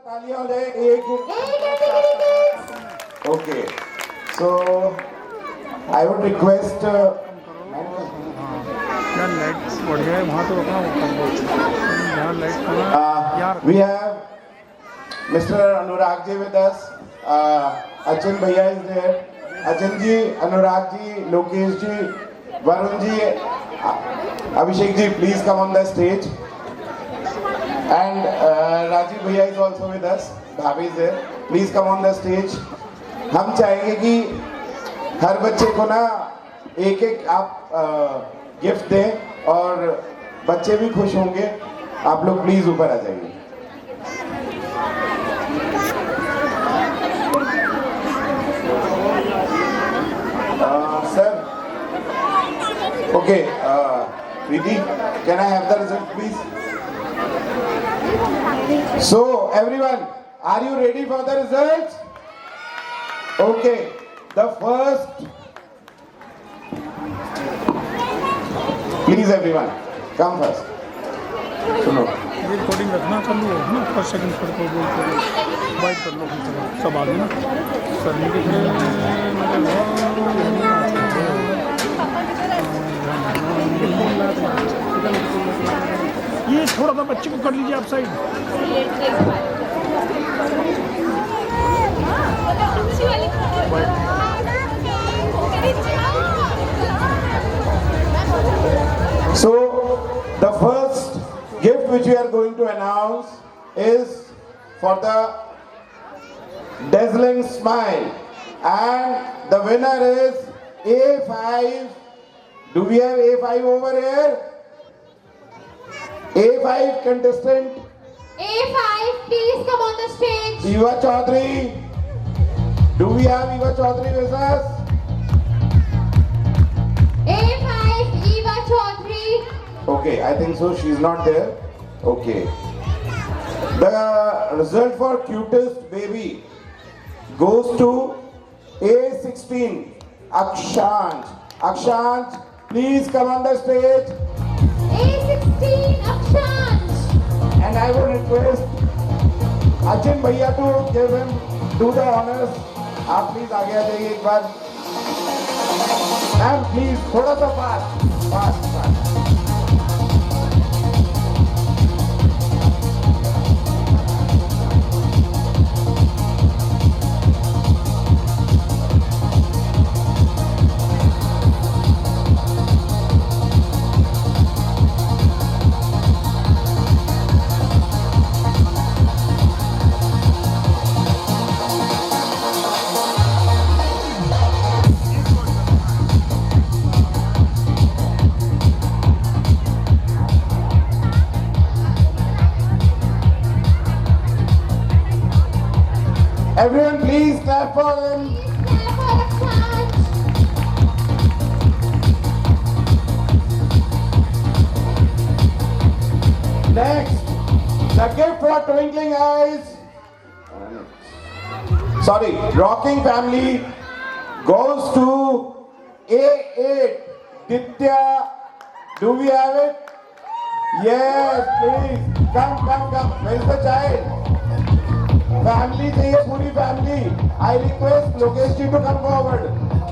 तालियां हो जाए एक okay so I would request यार लाइट बढ़िया है वहाँ तो अपना यहाँ लाइट यार we have mister Anurag ji with us Achin bhaiya is there Achin ji Anurag ji Lokesh ji Varun ji Abhishek ji please come on the stage and Rajiv Bhaiya is also with us. Bhavi is there. Please come on the stage. हम चाहेंगे कि हर बच्चे को ना एक एक आप गिफ्ट दें और बच्चे भी खुश होंगे. आप लोग प्लीज ऊपर आ जाइए. Sir. Okay. Preeti, can I have the result, please? So everyone, are you ready for the results? Okay, the first, please everyone, come first. सुनो. ये रिकॉर्डिंग रखना कर लो ना फर्स्ट सेकंड सर को बोल कर बाइट कर लो सब आगे ना सर ने ये थोड़ा सा बच्चे को कर लीजिए आप side So the first gift which we are going to announce is for the dazzling smile, and the winner is A5. Do we have A5 over here? A5 contestant. A5, please come on the stage. Eva Chaudhary. Do we have Eva Chaudhary with us? A5, Eva Chaudhary. Okay, I think so. She's not there. Okay. The result for cutest baby goes to A16, Akshansh. Akshansh, please come on the stage. A16, Akshansh. And I would request Achin Bhaiya to give him, do the honors. आप please आगे आ जाइए एक बार. Ma'am please थोड़ा सा fast fast fast. Everyone please clap for him. Please clap for Akshansh. Next, the gift for Twinkling Eyes. Sorry, Rocking Family goes to A8. Ditya, do we have it? Yes, please. Come. Where is the child? Family चाहिए पूरी family. I request Lokesh ji to come forward.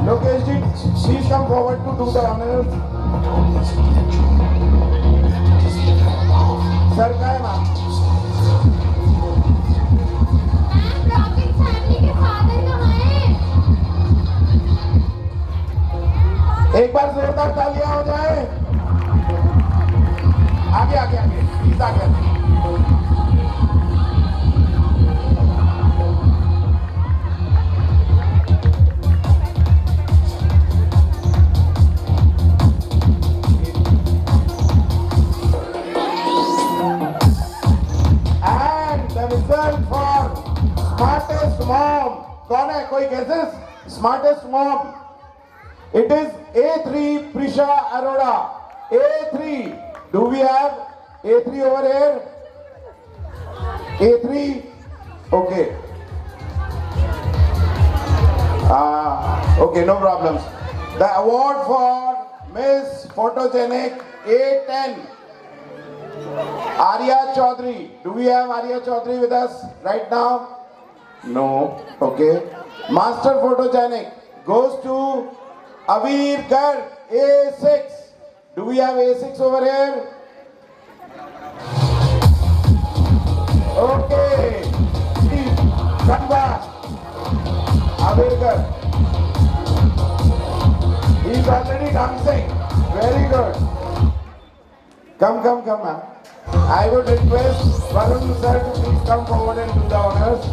Lokesh ji, please come forward to do the honors. Sir, क्या है ma'am? Ma'am, rocking family के father कहाँ हैं? एक बार जोरदार तालियां हो जाए. आगे प्लीज आगे. Smartest mom. कौन है? कोई guesses? Smartest mom. It is A3 Prisha Arora. A3. Do we have A3 over here? A3. Okay. Okay, no problems. The award for Miss Photogenic A10 Arya Chaudhary. Do we have Arya Chaudhary with us right now? No. Okay. Master Photogenic goes to Avir Garg, A6. Do we have A6 over here? Okay. Please come back. Avir Garg. He's already dancing. Very good. Come, ma'am. I would request Varun sir to please come forward and do the honors.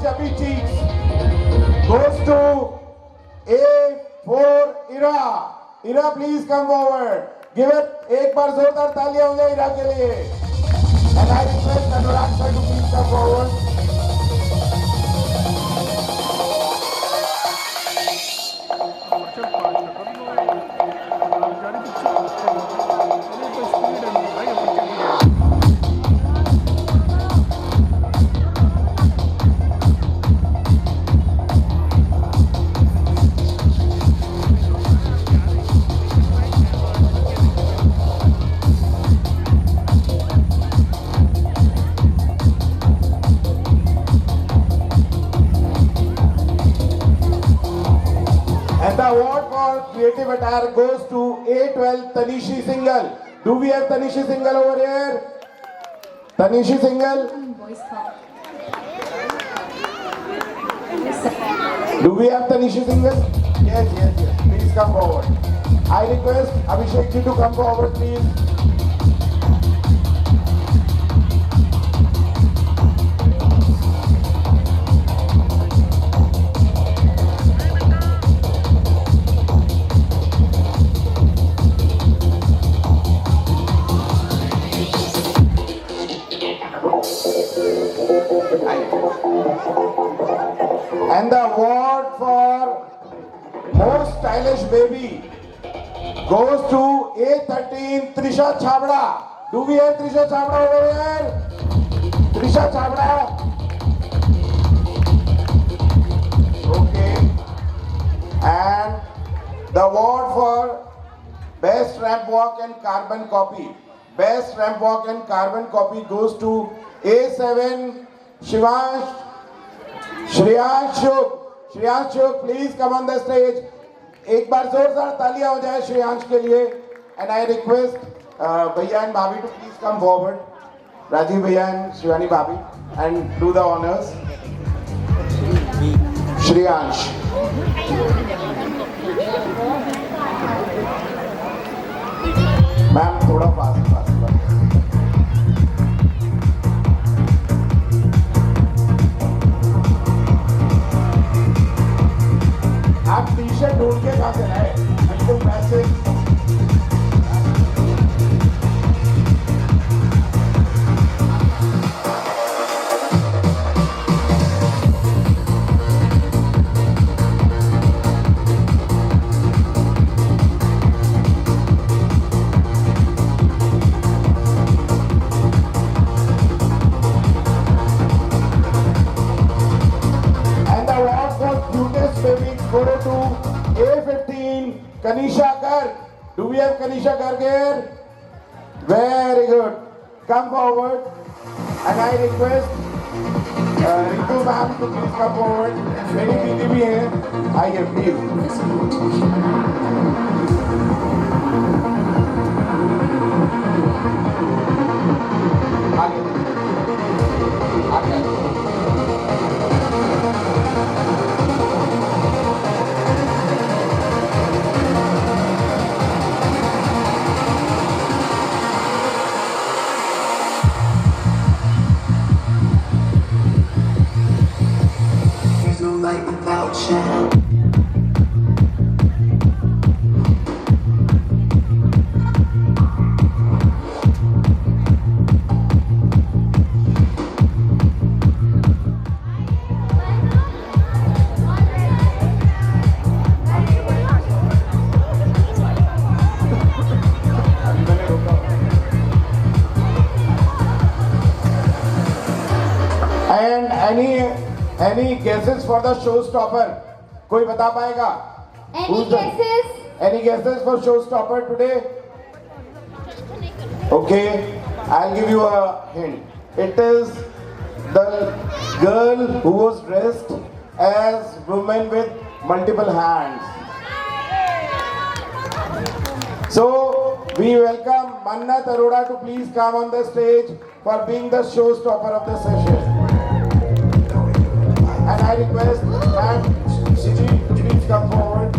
Chubby Cheeks goes to A4 Ira. Ira, please come forward. Give it. एक बार जोरदार तालियां हो जाए इरा के लिए. And I request Anurag sir to please come forward. The award for creative attire goes to A12 Tanishi Singhal. Do we have Tanishi Singhal over here? Tanishi Singhal? Do we have Tanishi Singhal? Yes. Please come forward. I request Abhishek ji to come forward, please. And the award for most stylish baby goes to A13 Trisha Chhabra. Do we have Trisha Chhabra over here? Trisha Chhabra. Okay. And the award for best ramp walk and carbon copy. Best ramp walk and carbon copy goes to A7 Shreyansh Shuk, please come on the stage. एक बार जोरदार तालियां हो जाए श्रेयांश के लिए. And I request भैया and भाभी to please come forward. Rajiv भैया and Shivani भाभी and do the honors. Shreyansh. Ma'am थोड़ा फास्ट. आप टी शर्ट ढूंढ के कहाँ से लाए? हमको पैसे go to A15 Kanisha Garg. Do we have Kanisha Garg here? Very good. Come forward. And I request Ritu ma'am to please come forward. मेरी दीदी भी है. आइए please. आगे. Light without shadow. Any guesses for the showstopper? कोई बता पाएगा? Any guesses? Any guesses for showstopper today? Okay, I'll give you a hint. It is the girl who was dressed as woman with multiple hands. So we welcome Mannat Arora to please come on the stage for being the showstopper of the session. And I request that Shiji please come forward.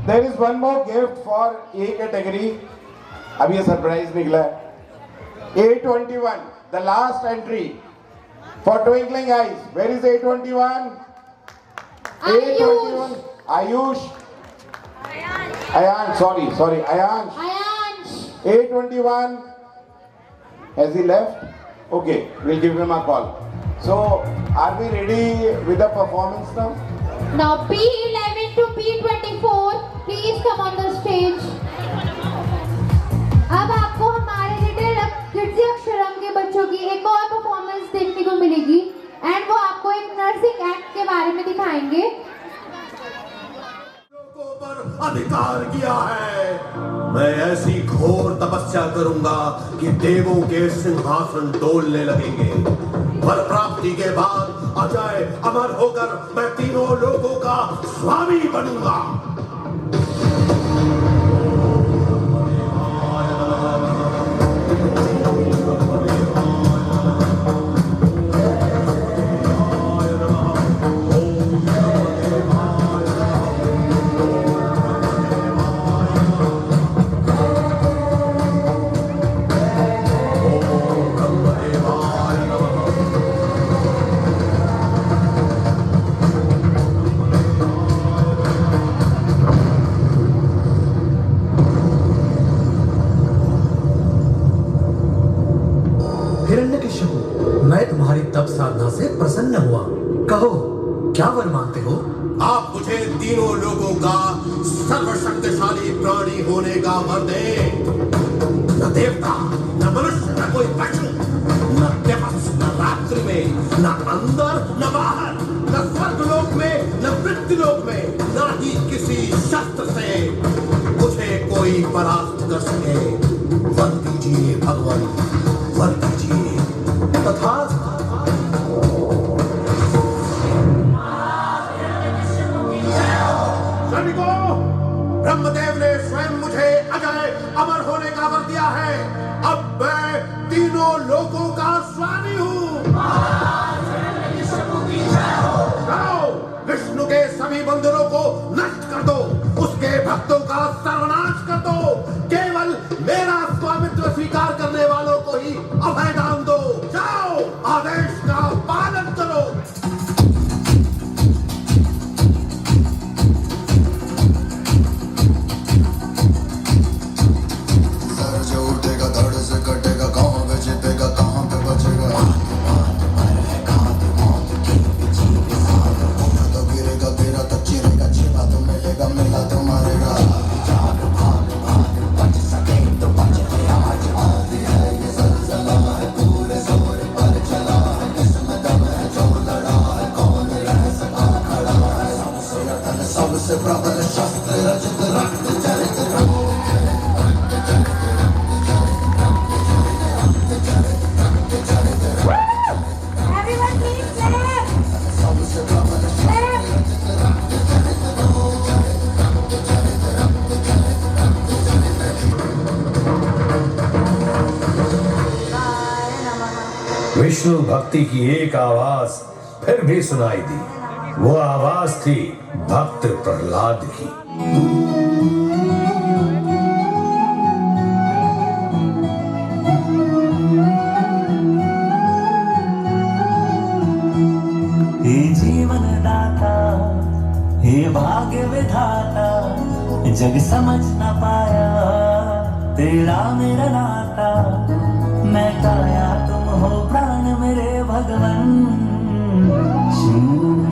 There is one more gift for A category. अब ये surprise निकला है. A21, the last entry for Twinkling Eyes. Where is A21? A21. Ayush. Ayan. Sorry. Ayansh. A21. Has he left? Okay, we'll give him a call. So, are we ready with the performance now? Now P11 to P24, please come on the stage. अब आपको हमारे little Kidzy अक्षरम के बच्चों की एक और performance देखने को मिलेगी एंड वो आपको एक नर्सिंग एक्ट के बारे में दिखाएंगे. लोगों पर अधिकार किया है. मैं ऐसी घोर तपस्या करूंगा कि देवों के सिंहासन डोलने लगेंगे. वर प्राप्ति के बाद अजय अमर होकर मैं तीनों लोगों का स्वामी बनूंगा. मैं तुम्हारी तप साधना से प्रसन्न हुआ. कहो क्या वर मांगते हो? आप मुझे तीनों लोगों का सर्वशक्तिशाली प्राणी होने का वर दें. न देवता, न मनुष्य, न कोई पशु, न दिवस, न रात्रि में, न अंदर, न बाहर, न स्वर्गलोक में, न मृत्युलोक में, न ही किसी शस्त्र से मुझे कोई परास्त कर सके. वर दीजिए भगवान, वर दीजिए. तथास्तु. सैनिकों, ब्रह्मदेव ने स्वयं मुझे अजय अमर होने का वर दिया है. अब मैं तीनों लोगों का स्वामी हूँ. जाओ, विष्णु के सभी मंदिरों को नष्ट कर दो. उसके भक्तों का सर्वनाश कर दो. केवल मेरा स्वामित्व स्वीकार करने वालों को ही अभय दान दो. जाओ, आदेश का पालन करो. सर जो उठेगा धड़ से कटेगा. कहाँ पे जीतेगा, कहाँ पे बचेगा. तो गिरेगा तेरा तो चिरेगा. चिरा तो मिलेगा, मिला तो मारेगा. बच सके तो बच ले आज. आदि है ये ज़लज़ला है, पूरे जोर पर चला है. किस्मत दम है जो लड़ा है. कौन रह सका खड़ा है. सबसे अटल, सबसे प्रबल शस्त्र रचित रक्त चरित Everyone please clap. सबसे प्रबल विष्णु भक्ति की एक आवाज फिर भी सुनाई दी. वो आवाज थी भक्त प्रहलाद की. जग समझ न पाया तेरा मेरा नाता, मैं काया तुम हो प्राण मेरे भगवन। श्री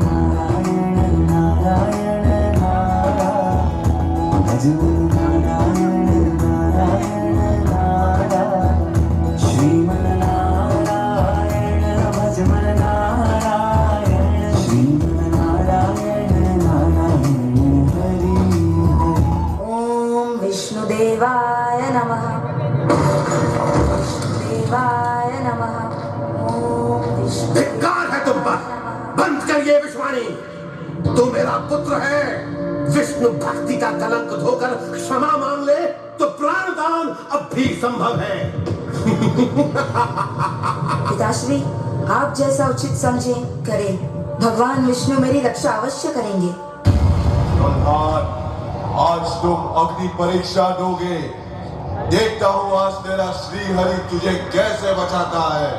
नारायण नारायण नारायण, भज नारायण नारायण नारायण, श्रीमन नारायण भज मन नारायण, श्रीमन नारायण नारायण हरि हरि। ओम विष्णुदेवाय नमः, विष्णुदेवाय नमः। ओम विष्णु। धिक्कार है तुम पर, बंद कर ये विश्वाणी। तू मेरा पुत्र है, विष्णु भक्ति का कलंक धोकर क्षमा मांग ले तो प्राणदान अब भी संभव है। पिताश्री, आप जैसा उचित समझे करें, भगवान विष्णु मेरी रक्षा अवश्य करेंगे। प्रधान, आज तुम अग्नि परीक्षा दोगे। देखता हूँ आज तेरा श्री हरि तुझे कैसे बचाता है।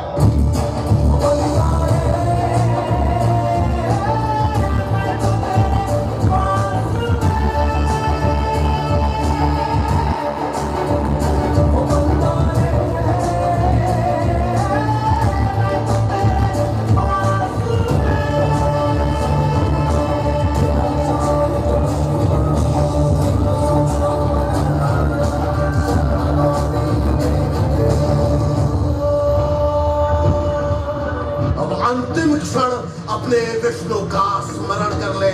अंतिम क्षण अपने विष्णु का स्मरण कर ले।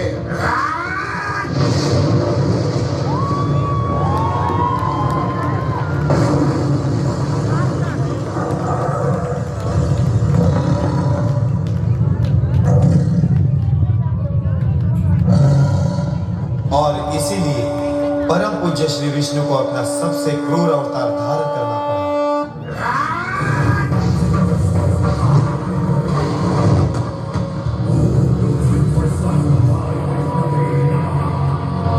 और इसीलिए परम पूज्य श्री विष्णु को अपना सबसे क्रूर अवतार धारण करना पड़ा।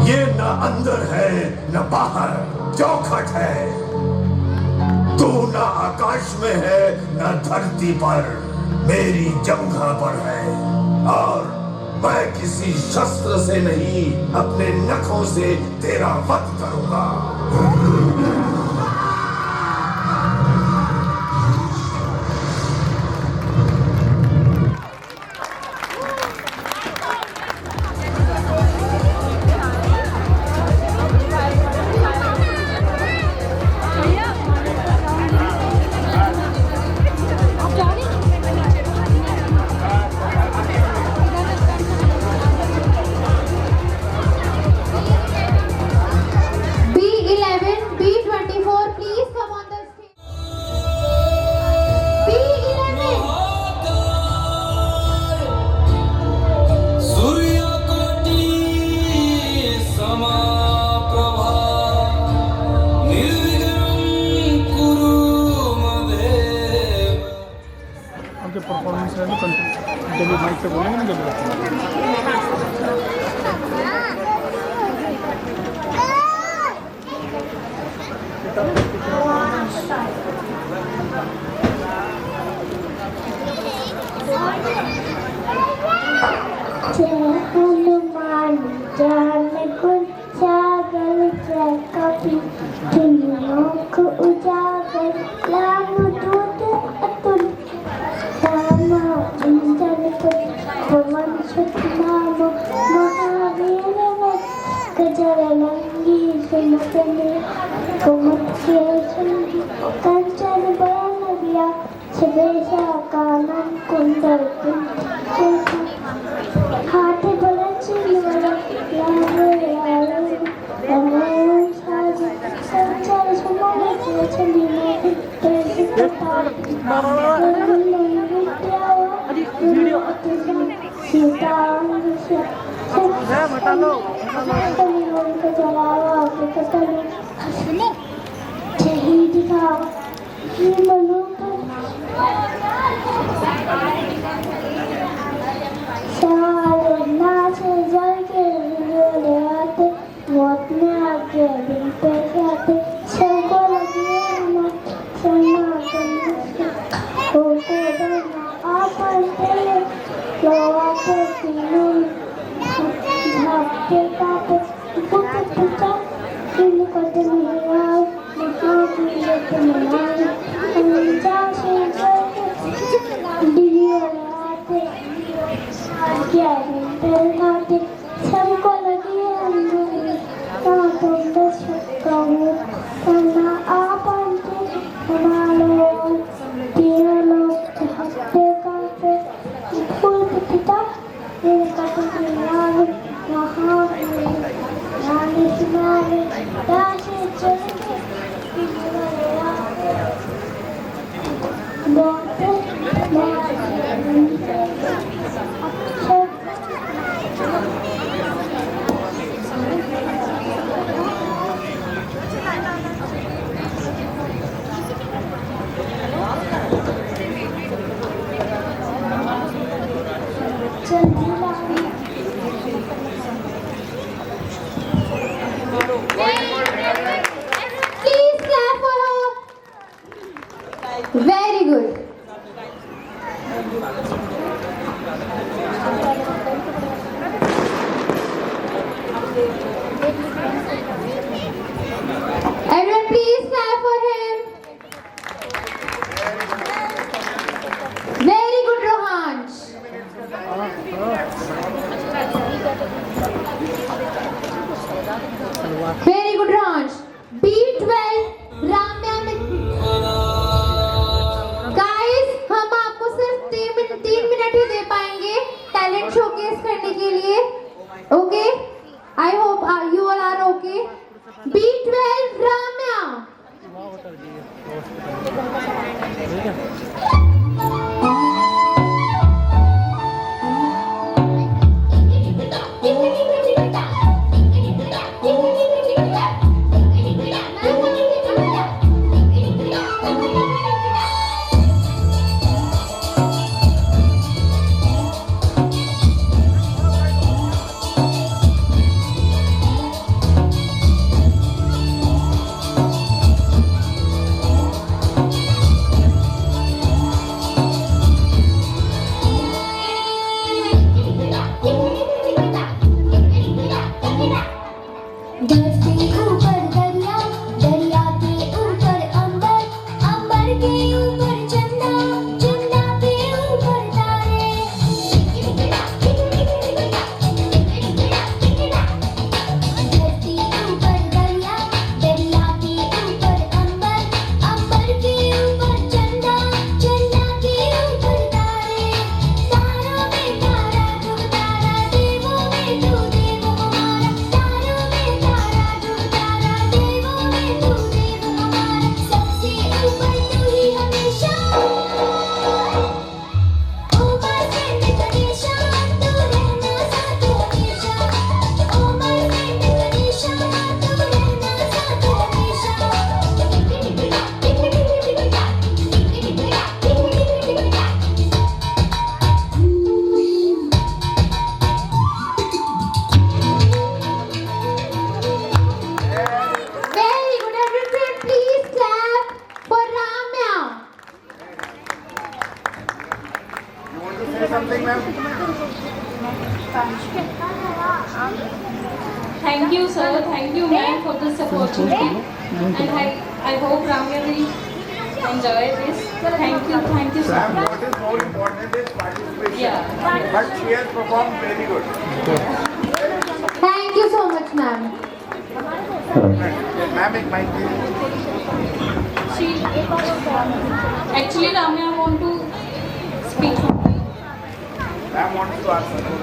ये न अंदर है न बाहर, चौखट है। तू न आकाश में है न धरती पर, मेरी जंघा पर है। और मैं किसी शस्त्र से नहीं, अपने नखों से तेरा वध करूंगा। B11, B24, please come on the stage. B11. सूर्यकोटि समाप्रभा, निर्विघ्नं कुरु मदेव। आपके परफॉर्मेंस है ना, कंटिन्यू जब माइक से बोलेंगे ना जब हनुमान ज्ञान गुण सागर जय कपि दुनियों को उजागर राम दूत अतुलित राम इंद्र पवन सुत नाम महावीर गजरनंगी सुमतने कुमत के संगी कंचन बरन दिया सवेशा कानन कुंडल हाथ बरच संचार सुमन चली शहीद था नाच जल के आते मौत में आके दिन पे आते सबको लगे आप तीनों झापते काटे पद्मियाँ महावीरत मनाई अंजा से डिलिवराते ग्यारह पहनाते सबको लगी अंधेरी ना तुम दस कहो ना आप अंते हमारे तेरह लोग हफ्ते काटे फूल पिता मेरे कटोरे यार महावीर नानी तुम्हारे दासे चलते Please clap for her. Very good. Everyone, please clap for him. Very good, Rohansh. Very good, Rohansh. B12 Ramya में गाइस हम आपको सिर्फ 3 मिनट ही दे पाएंगे टैलेंट शोकेस करने के लिए. Okay, I hope you all are okay. B12 Ramya. Thank you, sir. Thank you, ma'am, for this opportunity. And I hope Ramya will enjoy this. Thank you, sir. Ma'am, what is more important is participation. Yeah. But she has performed very good. Thank you so much, ma'am. Ma'am, एक mic दीजिए. Actually, Ramya want to speak. Ma'am wants to ask something.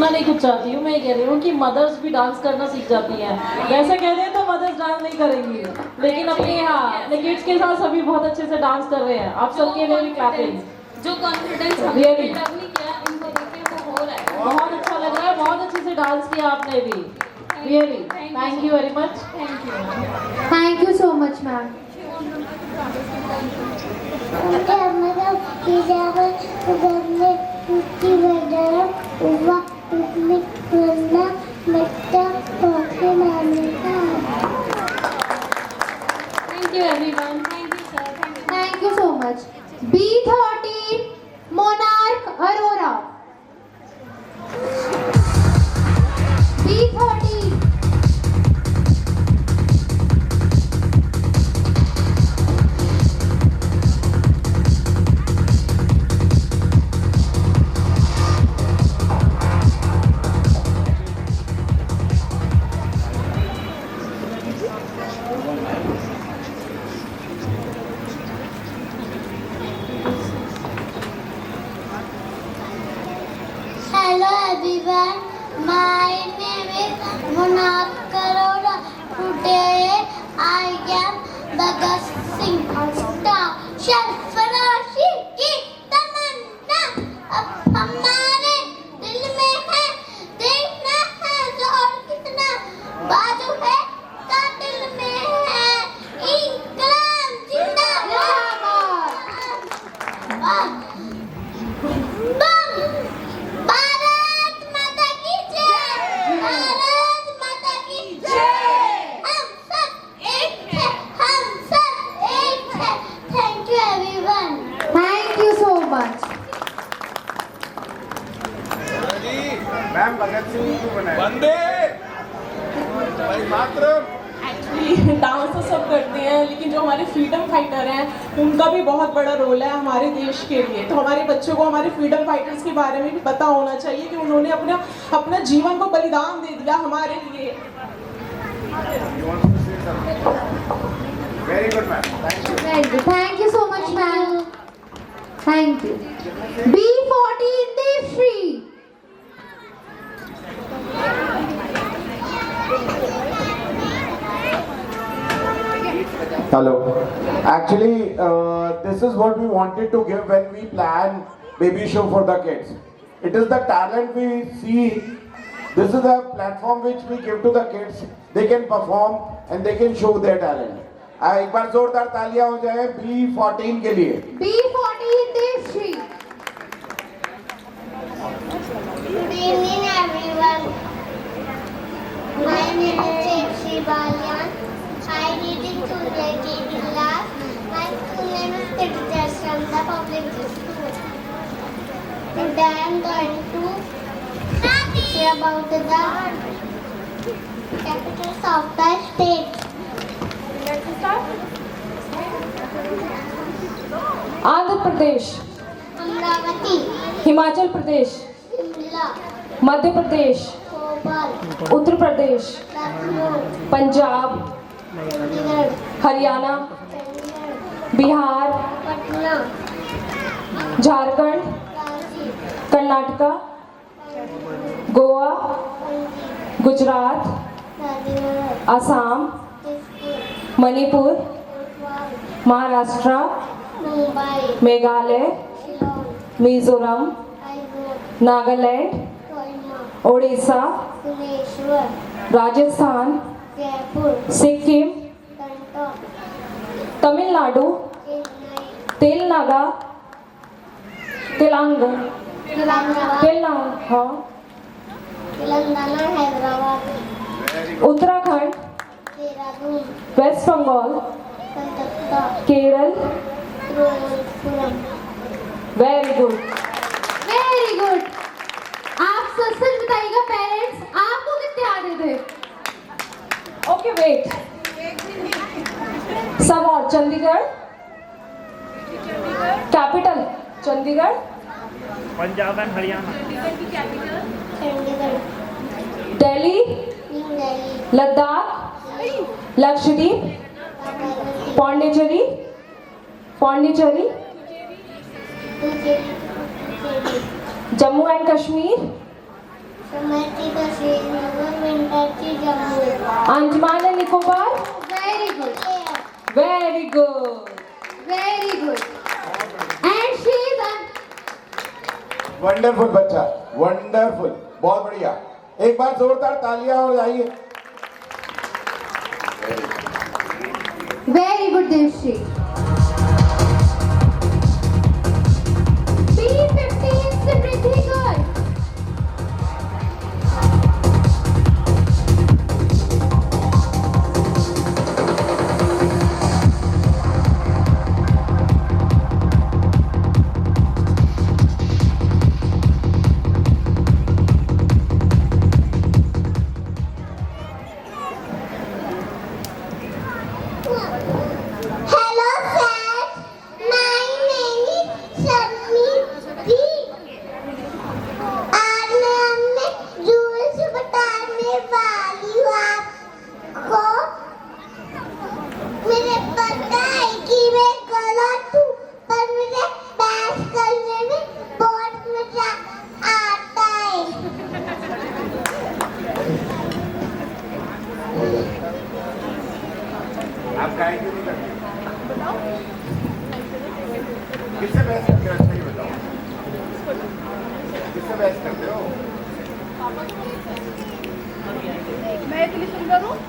मैं नहीं कुछ चाहती हूँ. मैं ये कह रही हूँ कि मदर्स भी डांस करना सीख जाती हैं. वैसे कह दें तो मदर्स डांस नहीं करेंगी, लेकिन अपने अपने किड्स के साथ सभी बहुत अच्छे से डांस कर रहे हैं. आप सबके लिए भी क्लैपिंग. जो कॉन्फिडेंस हमने बिल्डअप नहीं किया, इनको देख के वो हो रहा है. बहुत अच्छा लग रहा है. बहुत अच्छे से डांस किया आपने भी. Really thank you very much. Thank you so much, ma'am. Thank you, everyone. Thank you, sir. Thank you so much. B13 Monarch Arora. B13. Anath Karora. Today I am Bhagat Singh. Star सरफराशी की तमन्ना अब हमारे दिल में है, देखना है जोर कितना बाजू है कातिल में है, इंकलाब जिंदाबाद। भारत माता की जय, भारत माता की जय। हम सब एक है, हम सब एक है। Thank you everyone. Thank you so much. Ma'am Bhagat Singh को बनाया वंदे मातरम। एक्चुअली डांस तो सब करते हैं, लेकिन जो हमारे फ्रीडम फाइटर हैं उनका भी बहुत बड़ा रोल है हमारे देश के लिए। तो हमारे बच्चों को हमारे फ्रीडम फाइटर्स के बारे में भी पता होना चाहिए कि उन्होंने अपना जीवन को बलिदान दे दिया हमारे लिए। Very good ma'am, thank you. Very good. Thank you so much, ma'am. Thank you. B14 Devshri. Hello. Actually, this is what we wanted to give when we plan baby show for the kids. It is the talent we see. This is a platform which we give to the kids. They can perform and they can show their talent. एक बार जोरदार तालियां हो जाए B14 के लिए। B14 Devshri. Good evening everyone. My name is Devshri Balyan. I read in Surya KV class. My school name is Tirthas from the public school. Today I am going to say about the capitals of the state. Let's start. Andhra Pradesh, Amravati, Himachal Pradesh, Shimla, Madhya Pradesh, Bhopal, Uttar Pradesh, Lucknow, Punjab, Chandigarh, Haryana, Bihar, Patna, Jharkhand, Ranchi, Karnataka, Goa, Gujarat, Rajasthan, Assam, Chhattisgarh, Manipur, Bhopal, Maharashtra, Mumbai, Meghalaya, Shillong, Mizoram, Aizawl, Nagaland, Koyna, Odisha, Bhubaneswar, Rajasthan, Jaipur, Sikkim, Gangtok, Tamil Nadu, Chennai, Telangana, Telangana, Hyderabad, Uttarakhand, Dehradun, West Bengal, Kolkata, Kerala. Trivandrum. Very good. Very good. आप सच सच बताइएगा parents, आपको कितने आते थे? Okay wait, सब और Chandigarh, capital Chandigarh, Punjab and Haryana, Chandigarh, Delhi, New Delhi, Ladakh, Lakshadweep, Pondicherry, Jammu and Kashmir, Sumati the Srinagar, Mindachi, Jammu. Andaman and Nicobar. Very good. Very good. Very good. And she is wonderful बच्चा, wonderful, बहुत बढ़िया। एक बार जोरदार तालियां हो जाइए। very good Devshri. B15 Simriddhi Gaur. Hello लड़कियां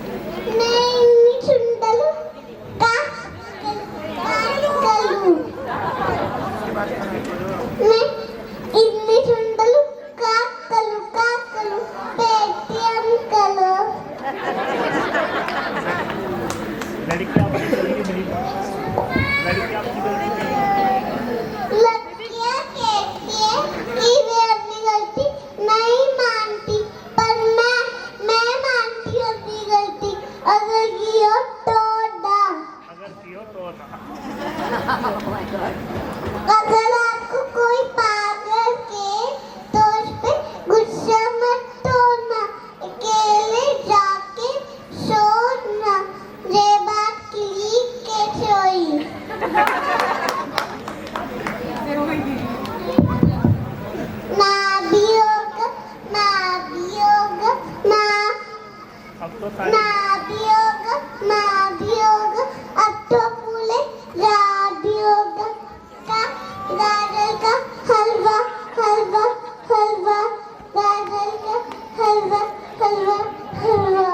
कहती है कि वे अपनी गलती नहीं मानती, पर मैं मानती हूँ अपनी गलती। अगर किया तो डा। अगर आपको कोई पागल के तो उस पे गुस्सा मत तोड़ना, अकेले जाके सोना। ये बात क्लिक कैसे हुई? ना भी होगा, ना भी होगा, ना भी होगा, ना भी होगा, अब तो फूले भी होगा। गाजर का हलवा, हलवा, हलवा, गाजर का हलवा, हलवा, हलवा।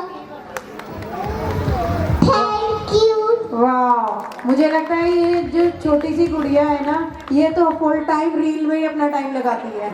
Thank you. वाह, मुझे लगता है ये जो छोटी सी गुड़िया है ना, ये तो फुल टाइम रील में ही अपना टाइम लगाती है।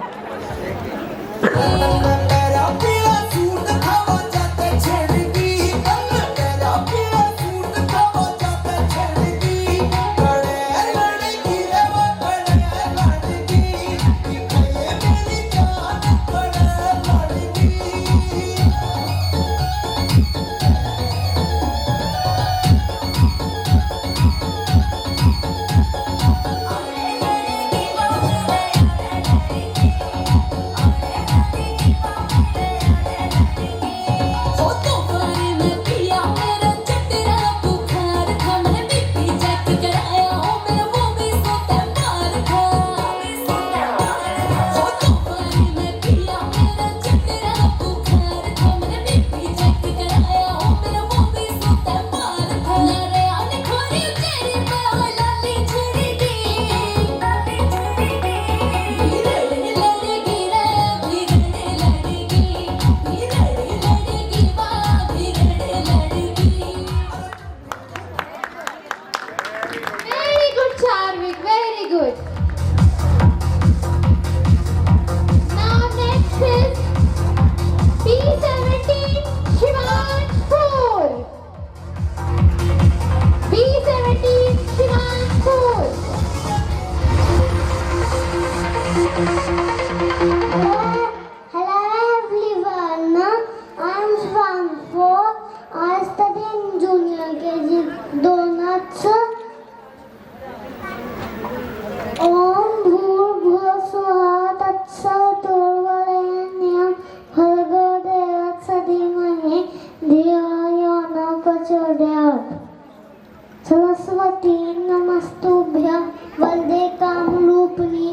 सरस्वती नमस्तुभ्यं वंदे कामरूपिणी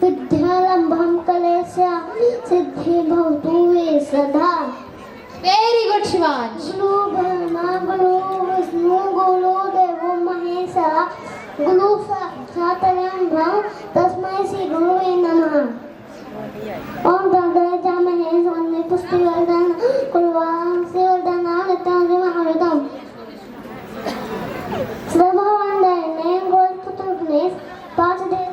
विद्यारंभं कलेशा सिद्धि भवतु मे सदा। Very good Shivansh. गुरु ब्रह्मा गुरु विष्णु गुरु देवो महेश्वर गुरु साक्षात् ब्रह्म तस्मै श्री गुरुवे नमः। ओम दंडे जामहे सोने पुष्टि वर्धन कुलवां से वर्धना नित्यं महाविदम। सदाभवंदे ने गोल पुत्र गणेश पांच दे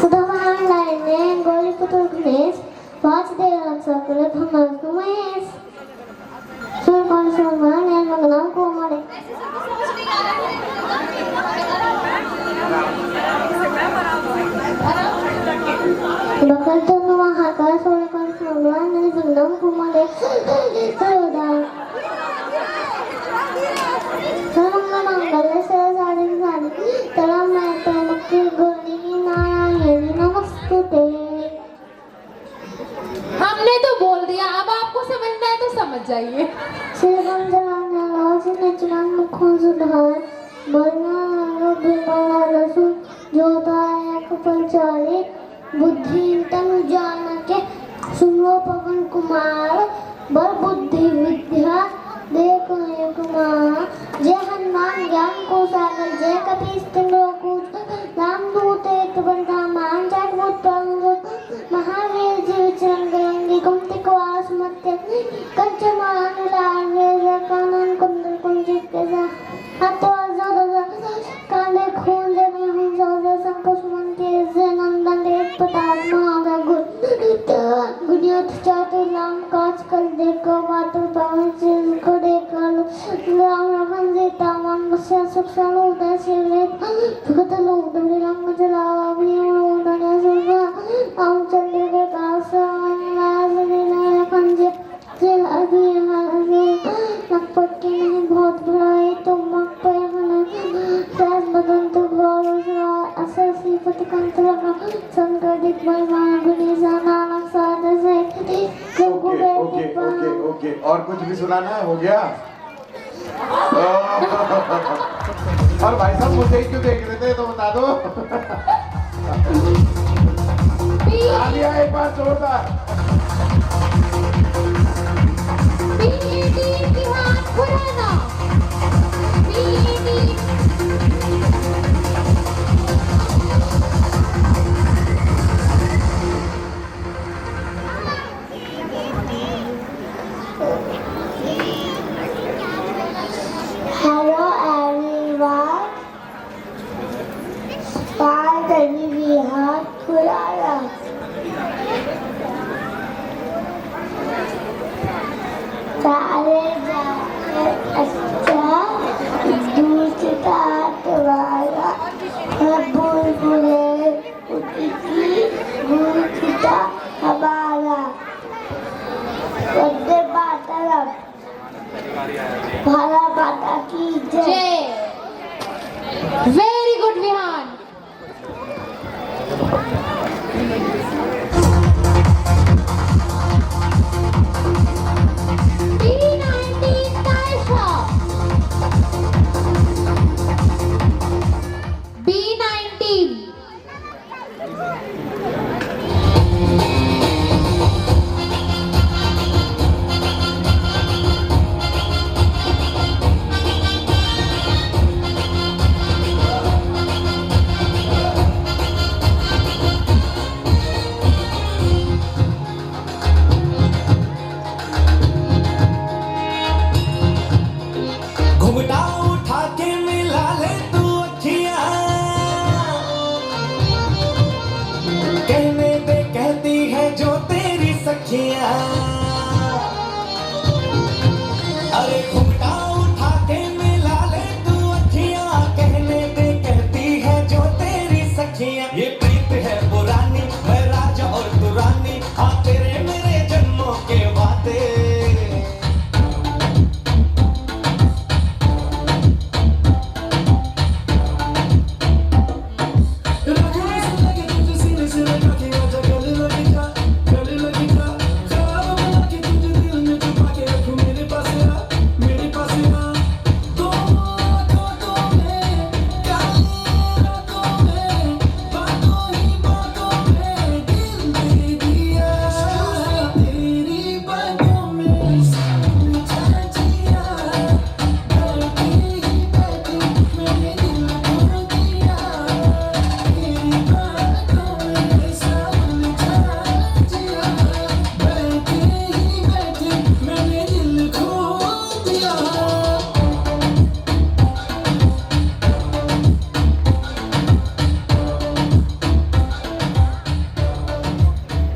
सदाभवंदे ने गोल पुत्र गणेश पांच दे रक्षा करे भगवान महेश सुरकान सुरमान ने मंगलम को मारे। बकल तो महाकाश सुरकान सुरमान ने मंगलम को मारे। सरोदा सर्वमंगल साधि तलमय गौरी नारायणी नमस्तुते। हमने तो बोल दिया, अब आपको समझना है तो समझ जाइए। शिवम जलाना लाल नचना मुखों सुधार बलना बिमला रसु जोताया कपल चाले बुद्धि तन जान के सुनो पवन कुमार बल बुद्धि विद्या देखो कुमार। जय हनुमान ज्ञान को सागर जय कपीस तिम्रो कूच राम दूत एक बलराम मान जाट महावीर जी विचरण करेंगे कुमति को आसमत आजकल देखो मातु पावन को देखो राम राम सीता मन बसे सुखसान उदय शिवले भगत लोग दबे रंग जलावा भी उदय सुगा रामचंद्र के पास राज लीला पंजे जिल अभी हमारे नकपट के नहीं बहुत बड़ा है तो मक पे हमें सास बदन तो बहुत असर सिफत कंत लगा संकटित बलवान गुणेशा नानक साधे से ओके और कुछ भी सुनाना है? हो गया? और भाई साहब मुझे ही क्यों देख रहे थे तो बता दो। तालियां एक बार जोरदार। Hello everyone. Finally we have Kurara. सारे जाकर अच्छा दूसरा तुम्हारा बुलबुले उठती दूसरा हमारा वंदे मातरम भारत माता की जय। Very good Vihaan. B19 Taisha। B19 घुंघटा उठा के मिला ले तू अखियां कहने दे कहती है जो तेरी सखियां अरे घुंघटा उठा के मिला ले तू अखियां कहने दे कहती है जो तेरी सखियां ये प्रीत है पुरानी मैं राजा और तू रानी हाँ तेरे मेरे जन्मों के वादे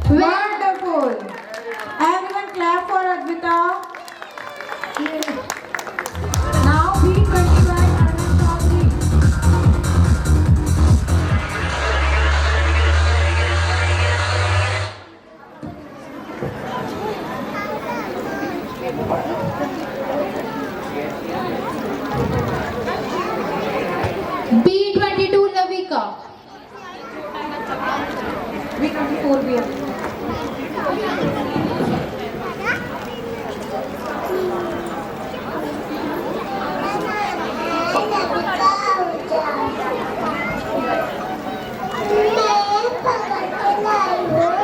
Wonderful. Everyone clap for Advita. Now B21 Arvind Chaudhary. B22 Lavika। B24 भी है।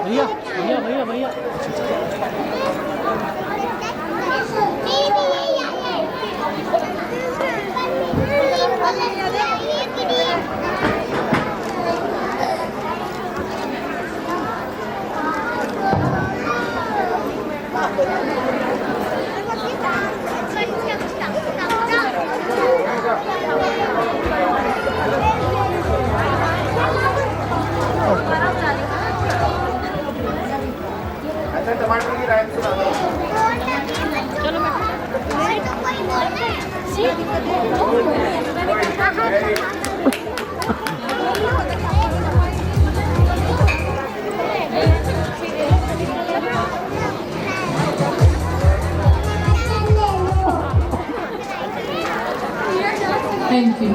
भैया भैया भैया भैया अच्छा टमाटर की राइस सुना दो। Thank you.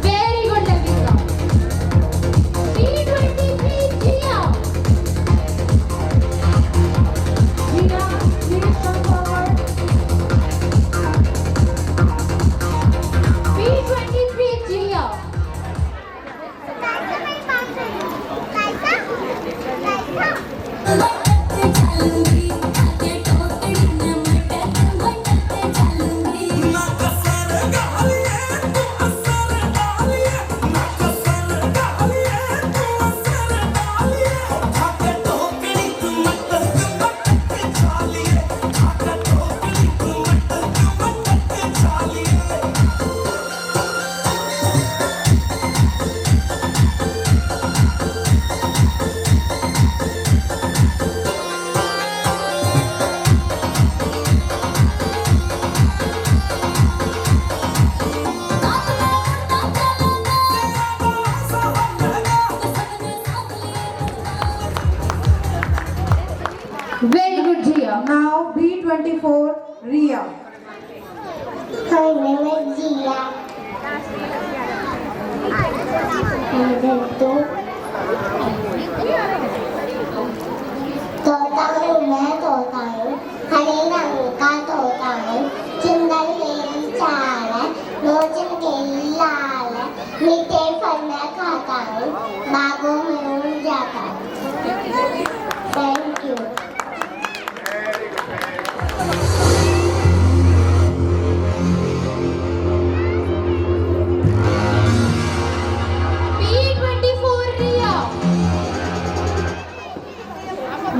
Very good, Lavika. B23 Jia. Jia, please come forward. B23 Jia. Very good, Jia. Now B24 Ria. My name is Jia. तोता हूँ मैं तोता हूँ हरे रंग का तोता हूँ चुंदर मेरी चाल है नोचन मेरी लाल है मीठे फल मैं खाता हूँ बागों में उड़ जाता हूँ thank you B24 Ria.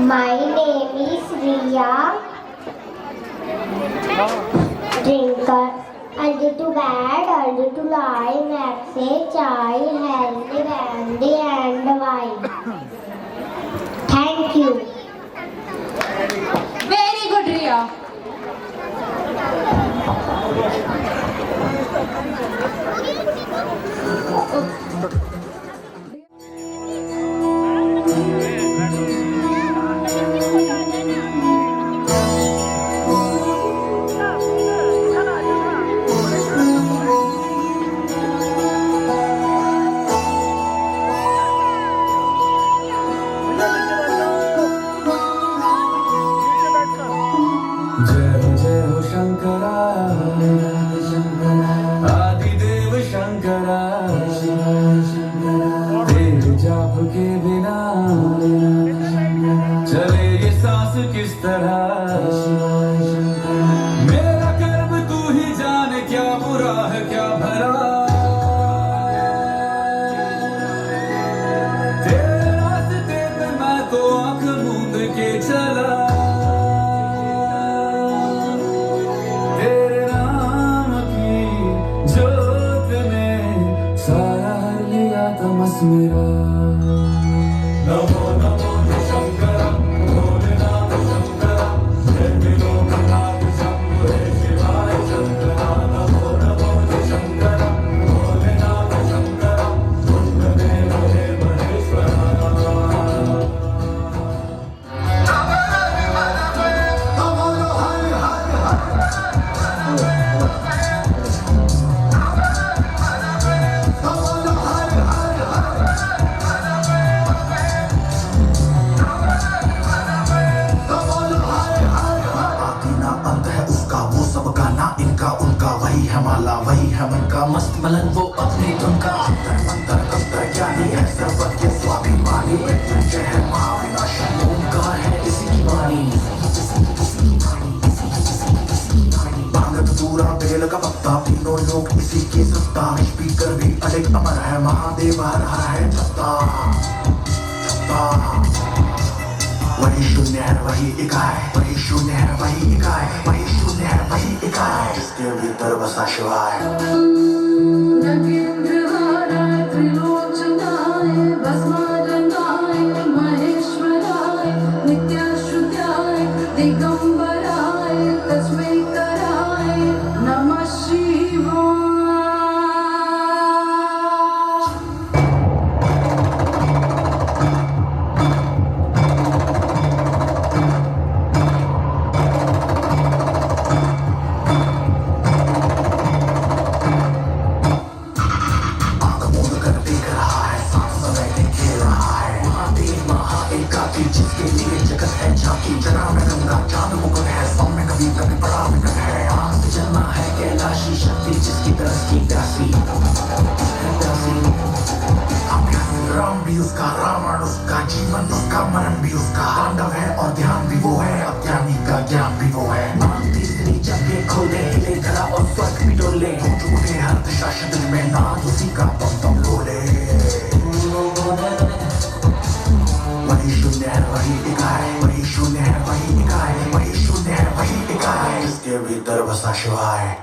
My name is Riya. Drinker. Early to bed, early to lie, maxi, chai, healthy, brandy and wine. Thank you. Very good, Ria. जय हो शंकरा आदिदेव शंकरा तेरे जाप के बिना चले ये सांस किस तरह मेरा कर्म तू ही जाने क्या बुरा है क्या भला तेरे रास्ते पे मैं तो आंख मूंद के चला तेरे नाम की जोत में सारा हर लिया तमस मेरा नमो नमो शंकर भोले नाम शंकर जय मिलो नाथ शंभु हे शिवाय शंकर नमो नमो शंकर भोले नाम शंकर देव हे महेश्वर माला वही है मन का मस्त मलन वो अपनी धुन का अंतर मंतर अंतर ज्ञानी है सर्वज्ञ स्वाभिमानी जय है महाविनाशी ओंकार है इसी की वाणी भांगत पूरा बेल का पत्ता तीनों लोग इसी की सत्ता स्पीकर भी अलिक अमर है महादेव आ रहा है छत्ता वही शून्य है वही इकाई वही शून्य है वही इकाई वही शून्य है वही इकाई जिसके भीतर बसा शिवाय भस्मानंदाय महेश्वराय नित्याश्रुत्याय अविनाशी शक्ति जिसकी तरस की दासी राम भी उसका, रावण उसका, जीवन उसका, मरण भी उसका, तांडव है और ध्यान भी वो है, अज्ञानी का ज्ञान भी वो है। मान तीसरी जब ये खोले हिले धरा और स्वर्ग भी डोले, उठे हर दिशा शब्द में नाद उसी का बम बम बोले। वही शून्य है वही टिका है, वही शून्य है वही टिका है, वही शून्य है वही टिका है, इसके भीतर बसा शिवाय।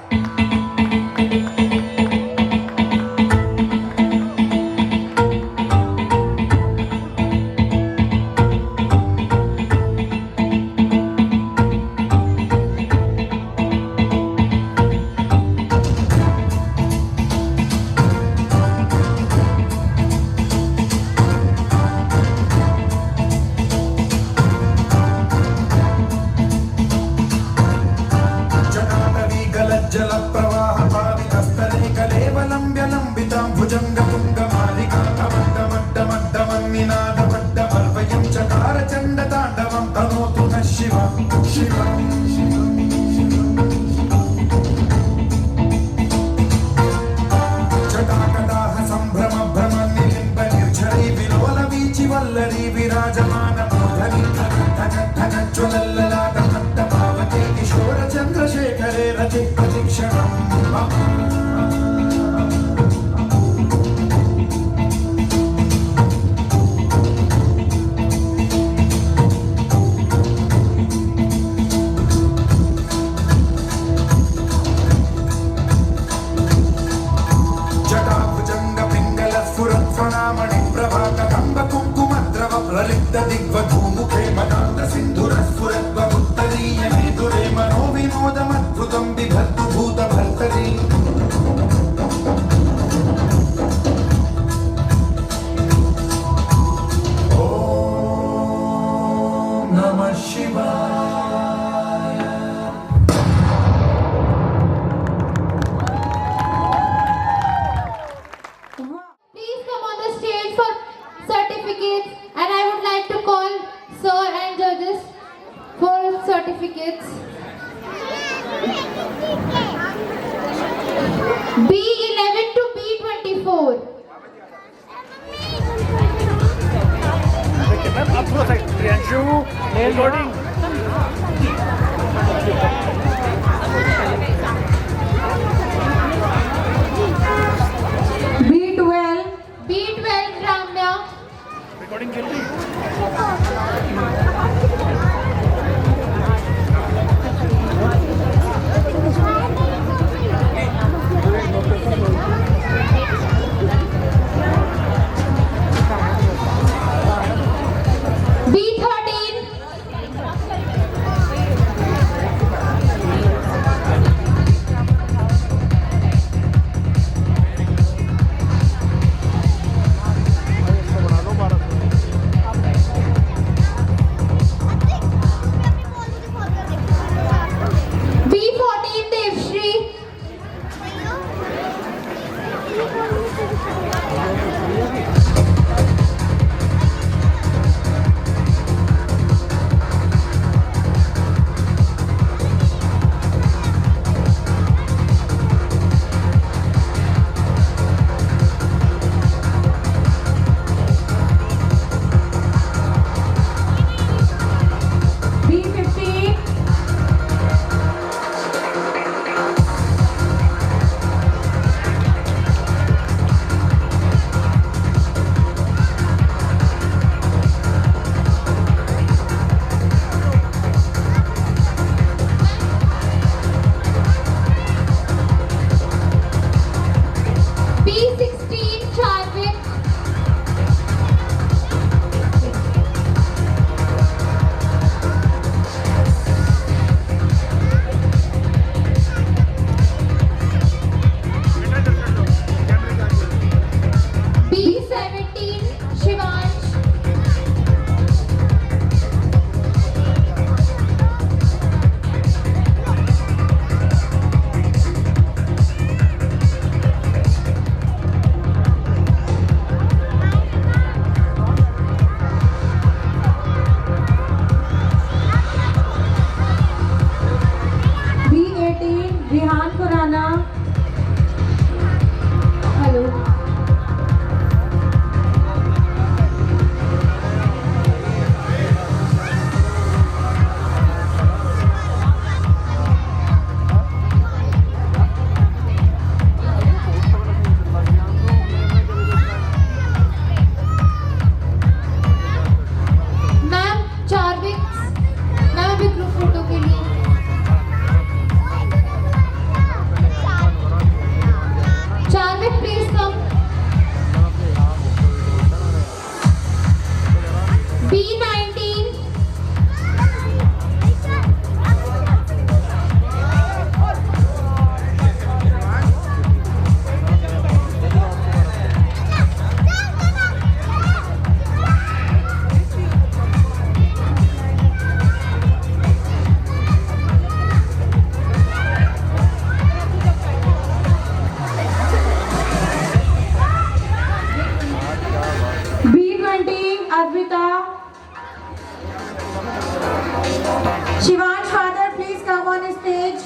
come on stage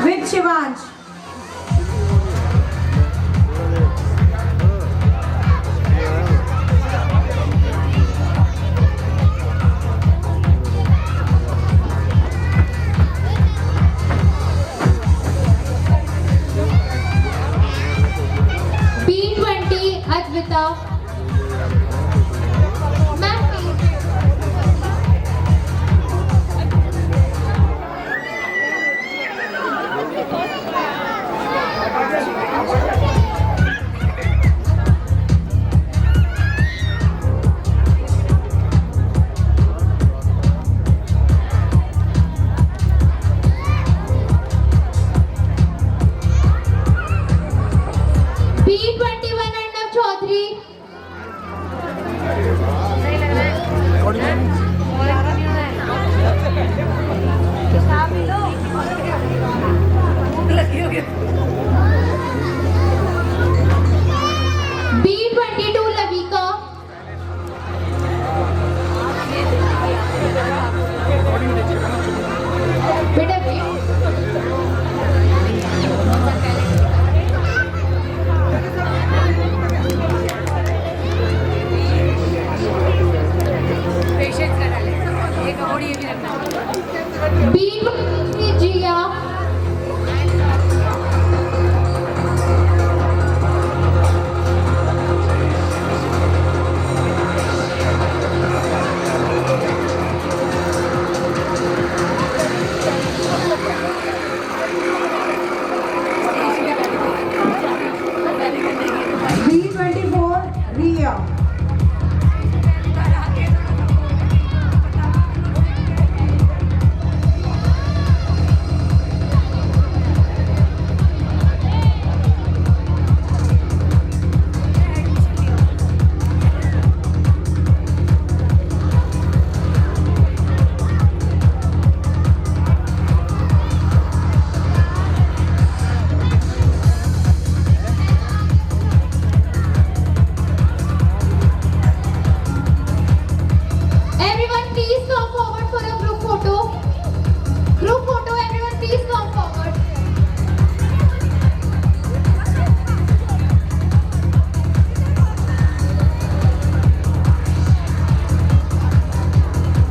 with Shivansh. B20 Advita. Ma'am, please. B21 Arnav Chaudhary. B22 Lavika. बेटा B23 Jiya. B24 Ria. Everyone please come forward for a group photo. Group photo, everyone please come forward.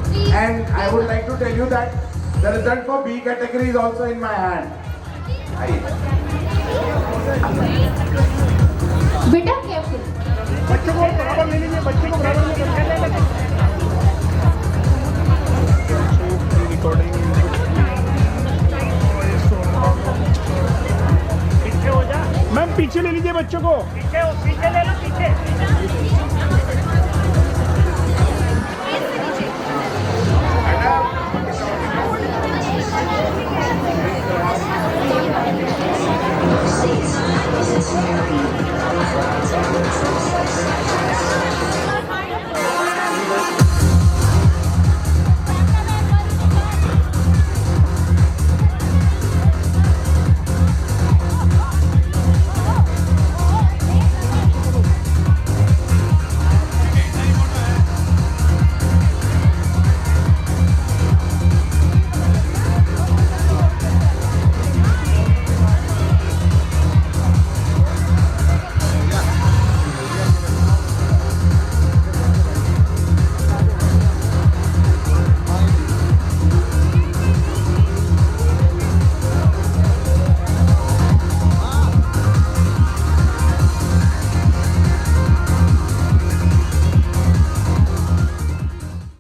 Please. And I would like to tell you that the result for B category is also in my hand. बेटा careful. बच्चों को बराबर ले लीजिए, बच्चों को बराबर ले लीजिए। रिकॉर्डिंग मैम पीछे ले लीजिए बच्चों को, पीछे ले लो, पीछे